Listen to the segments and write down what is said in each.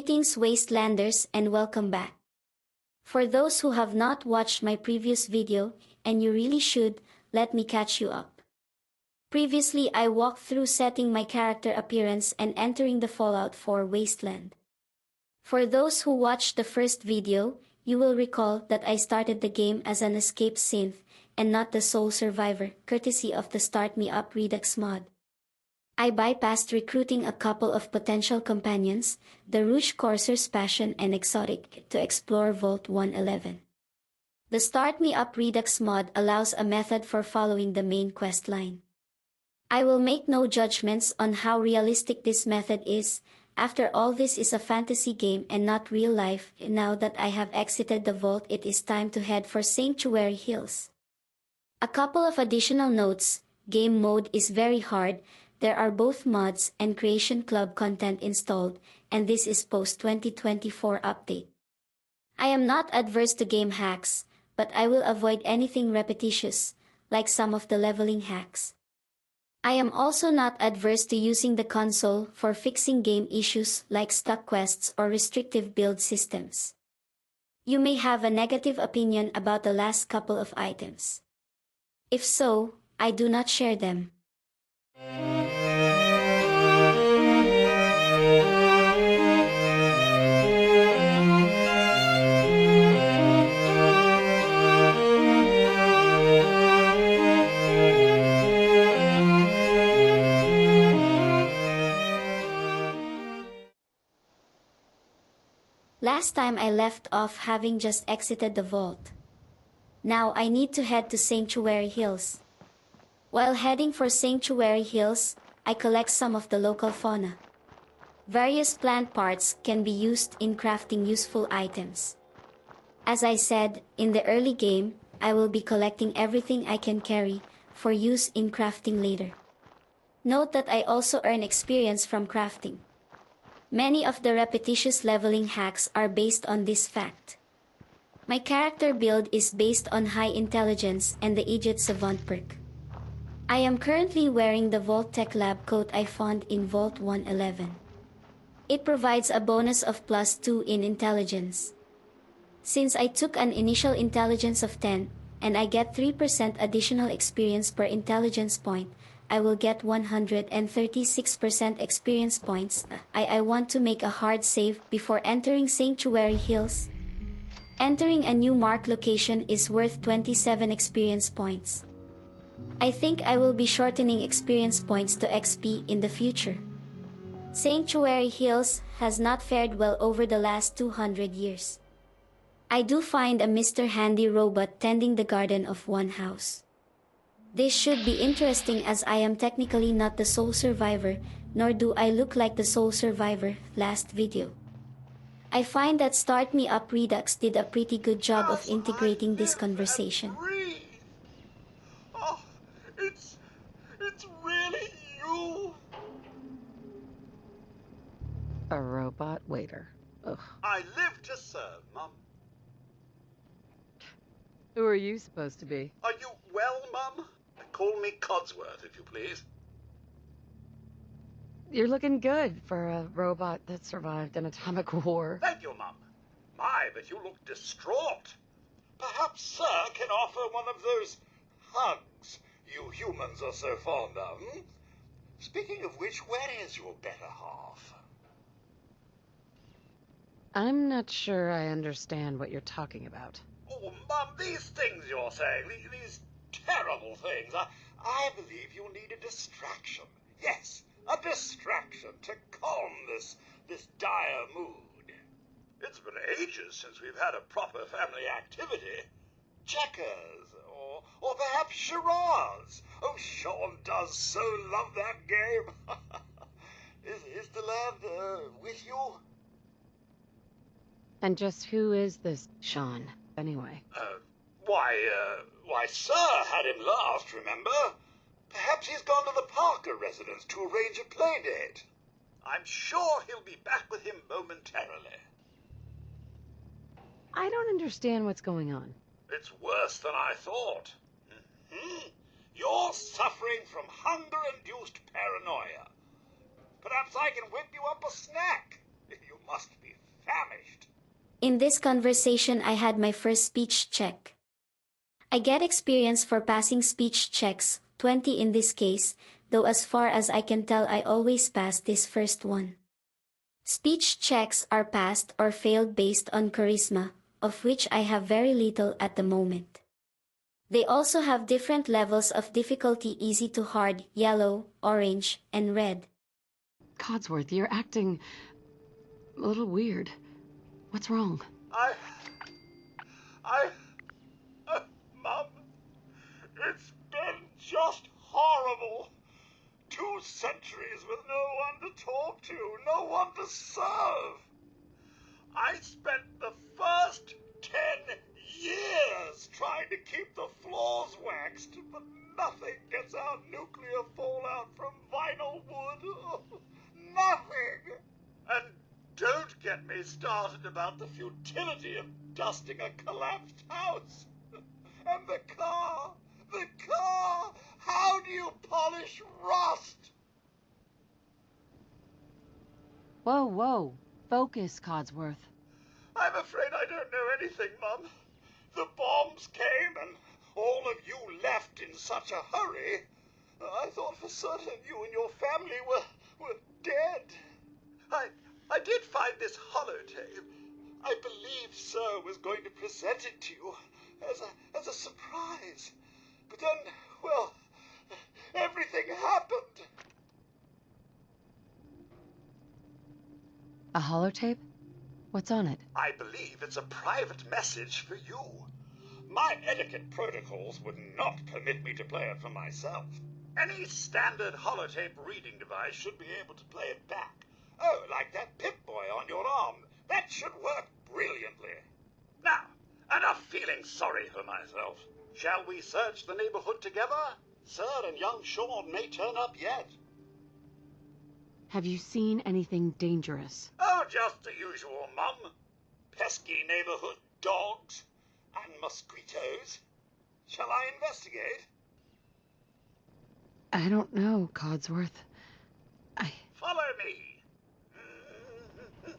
Greetings Wastelanders and welcome back. For those who have not watched my previous video, and you really should, let me catch you up. Previously I walked through setting my character appearance and entering the Fallout 4 Wasteland. For those who watched the first video, you will recall that I started the game as an escaped synth, and not the sole survivor, courtesy of the Start Me Up Redux mod. I bypassed recruiting a couple of potential companions, the Rouge Courser's Passion and Exotic, to explore Vault 111. The Start Me Up Redux mod allows a method for following the main quest line. I will make no judgments on how realistic this method is. After all, this is a fantasy game and not real life. Now that I have exited the vault, it is time to head for Sanctuary Hills. A couple of additional notes: game mode is very hard. There are both mods and Creation Club content installed, and this is post-2024 update. I am not adverse to game hacks, but I will avoid anything repetitious, like some of the leveling hacks. I am also not adverse to using the console for fixing game issues like stuck quests or restrictive build systems. You may have a negative opinion about the last couple of items. If so, I do not share them. Last time I left off having just exited the vault. Now I need to head to Sanctuary Hills. While heading for Sanctuary Hills, I collect some of the local fauna. Various plant parts can be used in crafting useful items. As I said, in the early game, I will be collecting everything I can carry, for use in crafting later. Note that I also earn experience from crafting. Many of the repetitious leveling hacks are based on this fact. My character build is based on high intelligence and the Idiot Savant perk. I am currently wearing the Vault Tech Lab coat I found in Vault 111. It provides a bonus of +2 in intelligence. Since I took an initial intelligence of 10, and I get 3% additional experience per intelligence point, I will get 136% experience points. I want to make a hard save before entering Sanctuary Hills. Entering a new mark location is worth 27 experience points. I think I will be shortening experience points to XP in the future. Sanctuary Hills has not fared well over the last 200 years. I do find a Mr. Handy robot tending the garden of one house. This should be interesting as I am technically not the sole survivor, nor do I look like the sole survivor last video. I find that Start Me Up Redux did a pretty good job of integrating this conversation. Oh, it's really you! A robot waiter. Ugh. I live to serve, Mum. Who are you supposed to be? Are you well, Mum? Call me Codsworth, if you please. You're looking good for a robot that survived an atomic war. Thank you, Mum. My, but you look distraught. Perhaps Sir can offer one of those hugs you humans are so fond of. Speaking of which, where is your better half? I'm not sure I understand what you're talking about. Oh, Mum, these things you're saying, these terrible things, I believe you need a distraction. Yes, a distraction to calm this dire mood. It's been ages since we've had a proper family activity. Checkers, or perhaps charades. Oh, Sean does so love that game. Is the lad with you? And just who is this Sean, anyway? Why, Sir had him last, remember? Perhaps he's gone to the Parker residence to arrange a play date. I'm sure he'll be back with him momentarily. I don't understand what's going on. It's worse than I thought. You're suffering from hunger-induced paranoia. Perhaps I can whip you up a snack. You must be famished. In this conversation I had my first speech check. I get experience for passing speech checks, 20 in this case, though as far as I can tell I always pass this first one. Speech checks are passed or failed based on charisma, of which I have very little at the moment. They also have different levels of difficulty: easy to hard, yellow, orange, and red. Codsworth, you're acting a little weird. What's wrong? Mum, it's been just horrible. 2 centuries with no one to talk to, no one to serve. I spent the first 10 years trying to keep the floors waxed, but nothing gets out nuclear fallout from vinyl wood. Nothing! And don't get me started about the futility of dusting a collapsed house. And the car! How do you polish rust? Whoa. Focus, Codsworth. I'm afraid I don't know anything, Mum. The bombs came and all of you left in such a hurry. I thought for certain you and your family were dead. I did find this holotape. I believe Sir was going to present it to you as a surprise. But then, well, everything happened. A holotape? What's on it? I believe it's a private message for you. My etiquette protocols would not permit me to play it for myself. Any standard holotape reading device should be able to play it back. Oh, like that Pip-Boy on your arm. That should work brilliantly. Now, enough feeling sorry for myself. Shall we search the neighborhood together? Sir and young Sean may turn up yet. Have you seen anything dangerous? Oh, just the usual, Mum. Pesky neighborhood dogs and mosquitoes. Shall I investigate? I don't know, Codsworth. Follow me.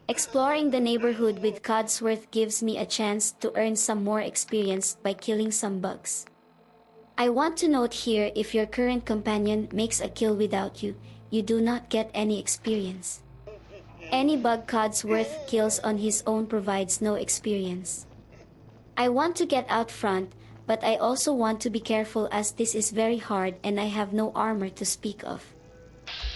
Exploring the neighborhood with Codsworth gives me a chance to earn some more experience by killing some bugs. I want to note here, if your current companion makes a kill without you, you do not get any experience. Any bug Codsworth kills on his own provides no experience. I want to get out front, but I also want to be careful as this is very hard and I have no armor to speak of.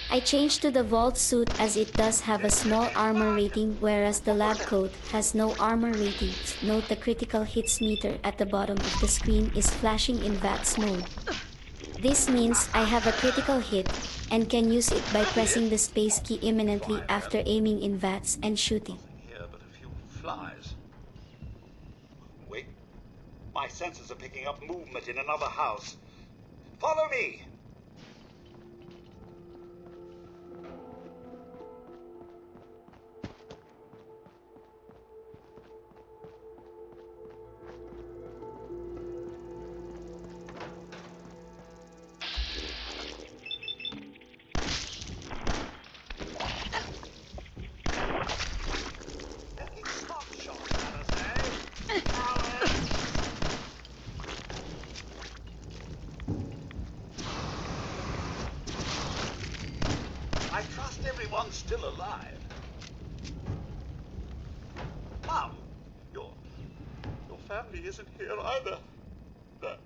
I changed to the Vault suit as it does have a small armor rating, whereas the lab coat has no armor ratings. Note the critical hits meter at the bottom of the screen is flashing in VATS mode. This means I have a critical hit, and can use it by pressing the space key imminently after aiming in VATS and shooting. Here but a few flies. Wait. My senses are picking up movement in another house. Follow me! I trust everyone's still alive. Mom, your family isn't here either. They're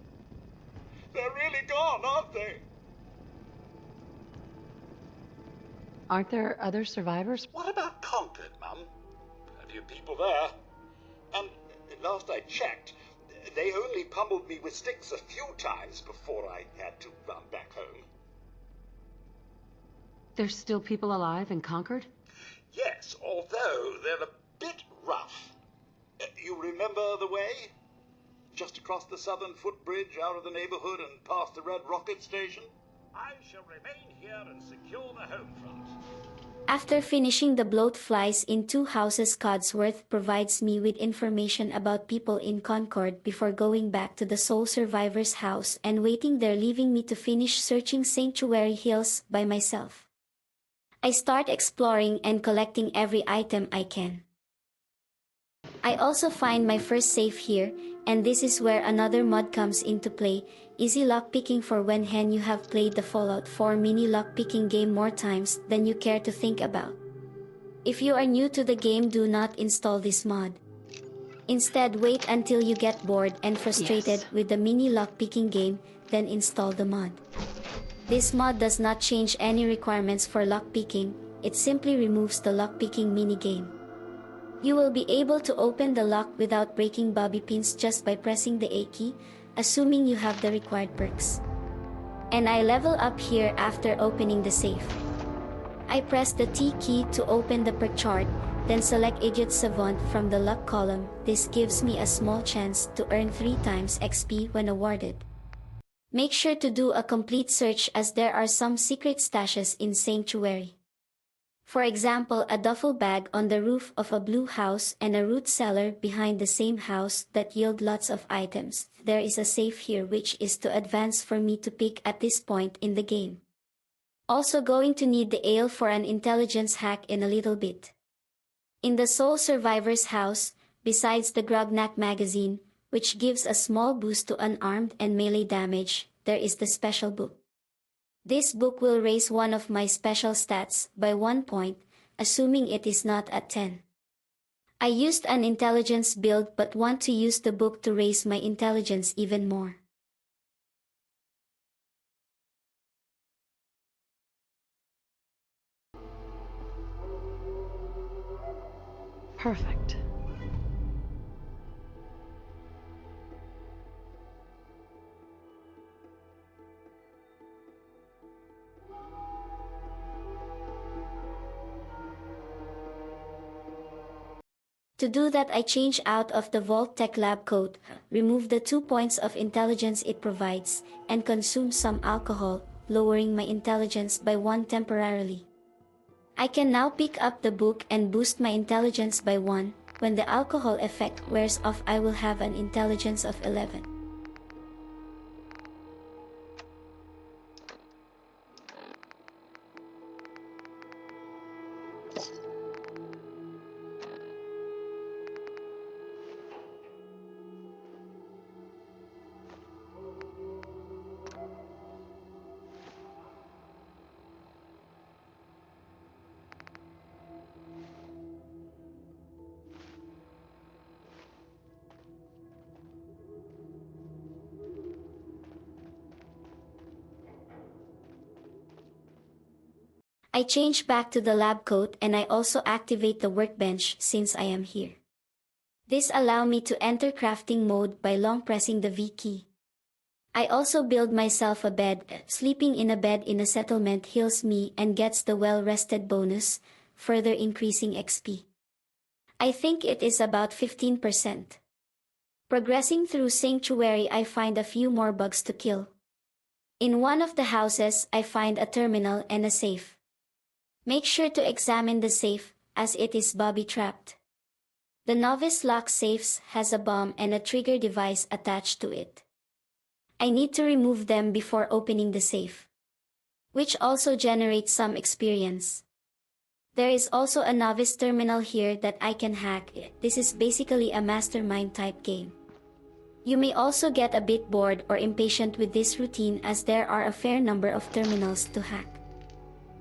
really gone, aren't they? Aren't there other survivors? What about Concord, Mum? Plenty of people there. And last I checked, they only pummeled me with sticks a few times before I had to run back home. There's still people alive in Concord? Yes, although they're a bit rough. You remember the way? Just across the southern footbridge, out of the neighborhood and past the Red Rocket Station? I shall remain here and secure the home front. After finishing the bloat flies in 2 houses, Codsworth provides me with information about people in Concord before going back to the sole survivor's house and waiting there, leaving me to finish searching Sanctuary Hills by myself. I start exploring and collecting every item I can. I also find my first safe here, and this is where another mod comes into play, easy lockpicking for when you have played the Fallout 4 mini lockpicking game more times than you care to think about. If you are new to the game, do not install this mod. Instead, wait until you get bored and frustrated with the mini lockpicking game, then install the mod. This mod does not change any requirements for lockpicking, it simply removes the lockpicking minigame. You will be able to open the lock without breaking bobby pins just by pressing the A key, assuming you have the required perks. And I level up here after opening the safe. I press the T key to open the perk chart, then select Idiot Savant from the luck column. This gives me a small chance to earn 3 times XP when awarded. Make sure to do a complete search as there are some secret stashes in Sanctuary. For example, a duffel bag on the roof of a blue house and a root cellar behind the same house that yield lots of items. There is a safe here which is too advanced for me to pick at this point in the game. Also going to need the ale for an intelligence hack in a little bit. In the Soul Survivor's house, besides the Grognak magazine, which gives a small boost to unarmed and melee damage, there is the special book. This book will raise one of my special stats by 1 point, assuming it is not at 10. I used an intelligence build but want to use the book to raise my intelligence even more. Perfect. To do that, I change out of the Vault Tech Lab coat, remove the 2 points of intelligence it provides, and consume some alcohol, lowering my intelligence by 1 temporarily. I can now pick up the book and boost my intelligence by 1. When the alcohol effect wears off, I will have an intelligence of 11. I change back to the lab coat and I also activate the workbench since I am here. This allows me to enter crafting mode by long pressing the V key. I also build myself a bed. Sleeping in a bed in a settlement heals me and gets the well-rested bonus, further increasing XP. I think it is about 15%. Progressing through Sanctuary, I find a few more bugs to kill. In one of the houses, I find a terminal and a safe. Make sure to examine the safe, as it is booby-trapped. The novice lock safes has a bomb and a trigger device attached to it. I need to remove them before opening the safe, which also generates some experience. There is also a novice terminal here that I can hack. This is basically a mastermind type game. You may also get a bit bored or impatient with this routine as there are a fair number of terminals to hack.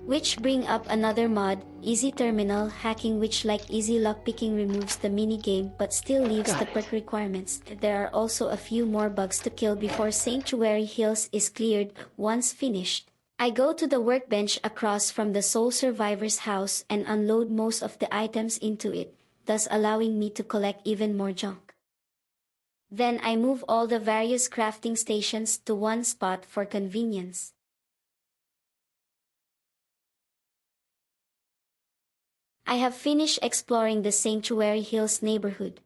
Which bring up another mod, Easy Terminal Hacking, which like easy lockpicking removes the minigame but still leaves the perk requirements. There are also a few more bugs to kill before Sanctuary Hills is cleared. Once finished, I go to the workbench across from the Soul Survivor's house and unload most of the items into it, thus allowing me to collect even more junk. Then I move all the various crafting stations to one spot for convenience. I have finished exploring the Sanctuary Hills neighborhood.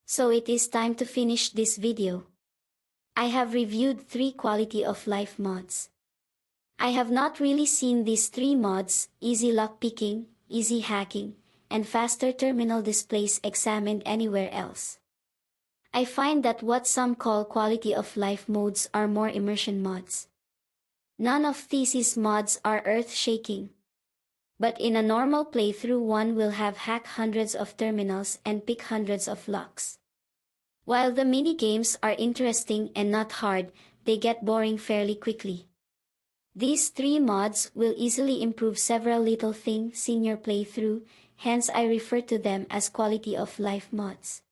So it is time to finish this video. I have reviewed 3 quality of life mods. I have not really seen these 3 mods, easy lockpicking, easy hacking, and faster terminal displays examined anywhere else. I find that what some call quality of life modes are more immersion mods. None of these mods are earth-shaking. But in a normal playthrough one will have hack hundreds of terminals and pick hundreds of locks. While the mini-games are interesting and not hard, they get boring fairly quickly. These 3 mods will easily improve several little things in your playthrough, hence I refer to them as quality of life mods.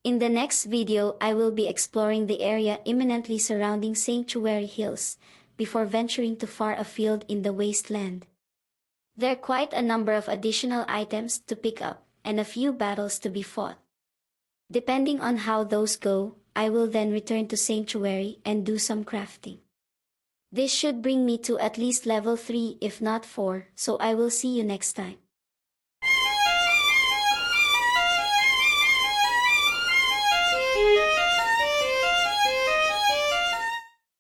In the next video I will be exploring the area imminently surrounding Sanctuary Hills, before venturing too far afield in the wasteland. There are quite a number of additional items to pick up, and a few battles to be fought. Depending on how those go, I will then return to Sanctuary and do some crafting. This should bring me to at least level 3 if not 4, so I will see you next time.